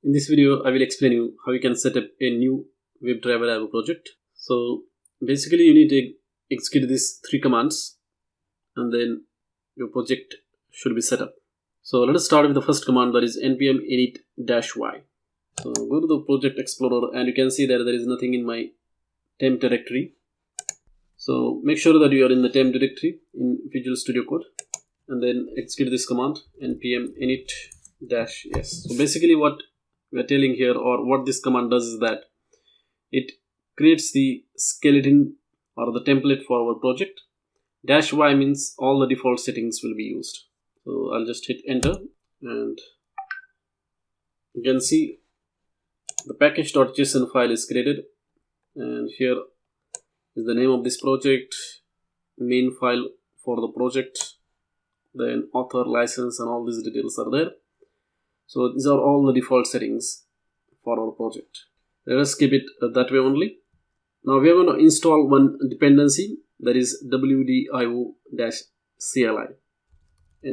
In this video, I will explain you how you can set up a new WebDriver Avo project. So basically, you need to execute these three commands, and then your project should be set up. So let us start with the first command, that is npm init-y. So go to the project explorer, and you can see that there is nothing in my temp directory. So make sure that you are in the temp directory in Visual Studio Code, and then execute this command npm init-yes. So basically what we are telling here, or what this command does, is that it creates the skeleton or the template for our project. -y means all the default settings will be used. So I'll just hit enter, and you can see the package.json file is created, and here is the name of this project, main file for the project, then author, license, and all these details are there. So these are all the default settings for our project. Let us keep it that way only. Now we are going to install one dependency, that is wdio-cli,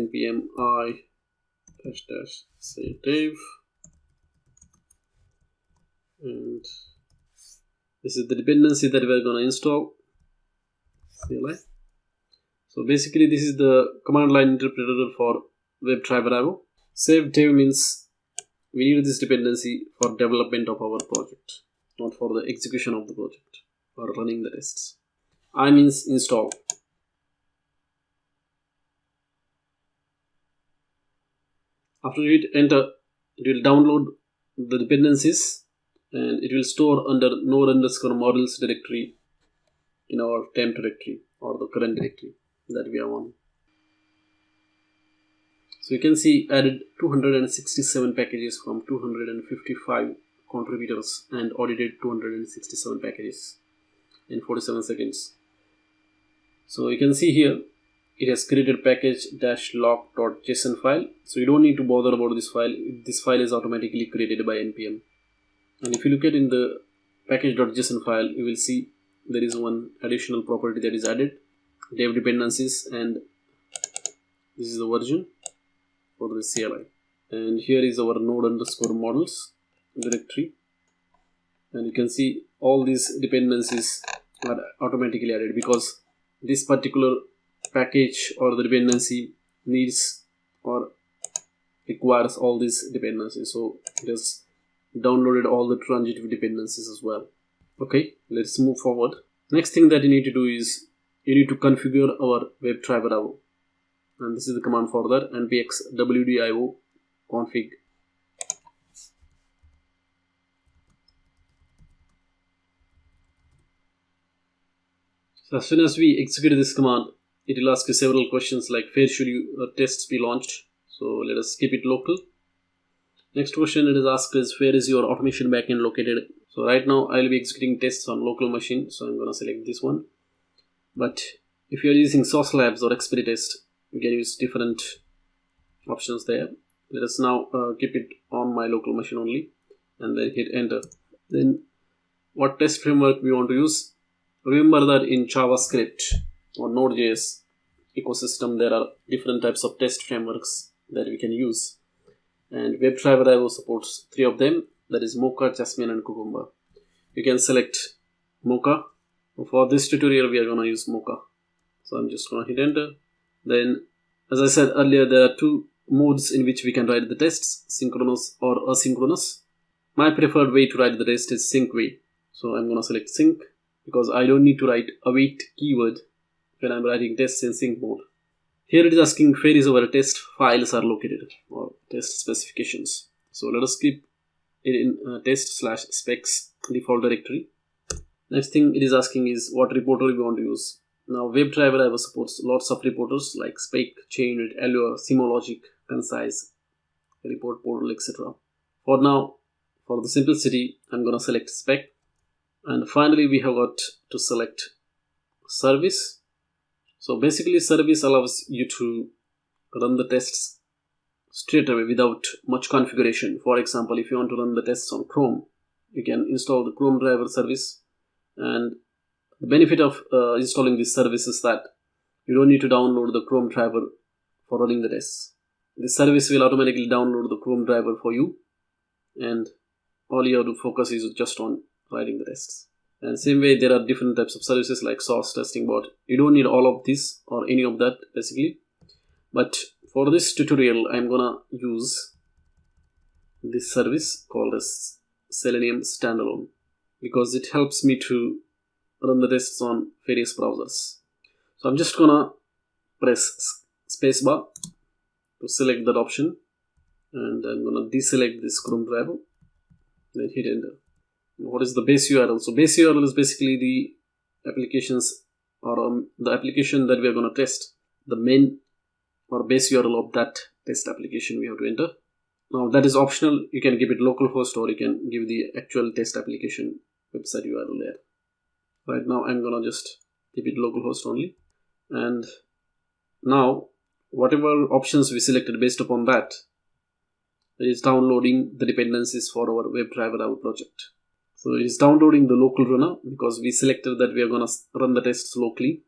npm i-save, and this is the dependency that we are going to install, CLI. So basically this is the command line interpreter for WebDriver Avo. Save dev means we need this dependency for development of our project, not for the execution of the project or running the tests. I means install. After you hit enter, it will download the dependencies, and it will store under node_modules directory in our temp directory or the current directory that we are on. So you can see added 267 packages from 255 contributors and audited 267 packages in 47 seconds. So you can see here it has created package-lock.json file. So you don't need to bother about this file. This file is automatically created by npm. And if you look at in the package.json file, you will see there is one additional property that is added, dev dependencies, and this is the version for the CLI. And here is our node_modules directory, and you can see all these dependencies are automatically added because this particular package or the dependency needs or requires all these dependencies. So it has downloaded all the transitive dependencies as well. Okay, let's move forward. Next thing that you need to do is you need to configure our WebDriver Avo, and this is the command for that, npx wdio config. So as soon as we execute this command, it will ask you several questions like where should your tests be launched. So let us keep it local. Next question it is asked is where is your automation backend located. So right now I will be executing tests on local machine, so I'm going to select this one. But if you are using Sauce Labs or Experitest, you can use different options there. Let us now keep it on my local machine only, and then hit enter. Then what test framework we want to use? Remember that in JavaScript or Node.js ecosystem there are different types of test frameworks that we can use, and WebDriver Avo supports 3 of them, that is Mocha, Jasmine, and Cucumber. You can select Mocha. For this tutorial we are going to use Mocha, so I'm just going to hit enter. Then as I said earlier, there are 2 modes in which we can write the tests, synchronous or asynchronous. My preferred way to write the test is sync way, so I'm going to select sync because I don't need to write await keyword when I'm writing tests in sync mode. Here it is asking where is our test files are located or test specifications. So let us keep it in test/specs default directory. Next thing it is asking is what reporter we want to use. Now WebDriver Avo supports lots of reporters like Spike, Chainlit, Allure, Symologic, Concise, Report Portal, etc. For now, for the simplicity, I'm going to select Spec. And finally we have got to select service. So basically service allows you to run the tests straight away without much configuration. For example, if you want to run the tests on Chrome, you can install the Chrome driver service, and the benefit of installing this service is that you don't need to download the Chrome driver for running the tests. This service will automatically download the Chrome driver for you, and all you have to focus is just on writing the tests. And same way, there are different types of services like source testing bot. You don't need all of this or any of that basically, but for this tutorial I'm gonna use this service called as Selenium Standalone because it helps me to run the tests on various browsers. So I'm just gonna press spacebar to select that option, and I'm gonna deselect this Chrome driver, then hit enter. What is the base URL? So base URL is basically the applications or the application that we are gonna test. The main or base URL of that test application we have to enter. Now that is optional. You can give it localhost or you can give the actual test application website URL there. Right now I'm gonna just keep it localhost only, and now whatever options we selected based upon that, it is downloading the dependencies for our WebDriver Avo project. So it is downloading the local runner because we selected that we are gonna run the tests locally.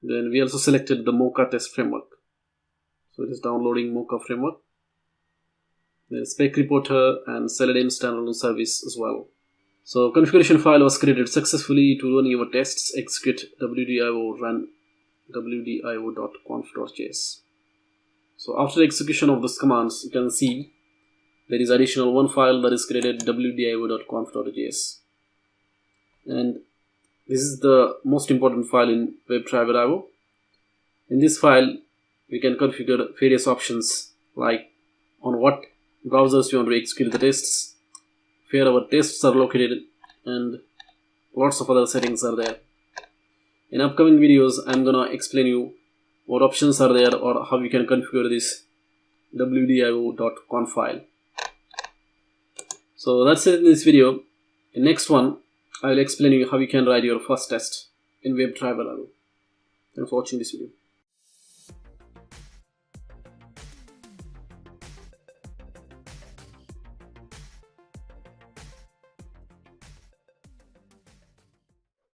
Then we also selected the Mocha test framework. So it is downloading Mocha framework. The spec reporter and Selenium standalone service as well. So configuration file was created successfully. To run your tests, execute wdio run wdio.conf.js. So after execution of these commands, you can see there is additional one file that is created, wdio.conf.js, and this is the most important file in WebDriver Avo. In this file we can configure various options like on what browsers you want to execute the tests, where our tests are located, and lots of other settings are there. In upcoming videos I'm gonna explain you what options are there or how you can configure this wdio.conf file. So that's it in this video. In next one I will explain you how you can write your first test in WebDriver Avo. Thanks for watching this video.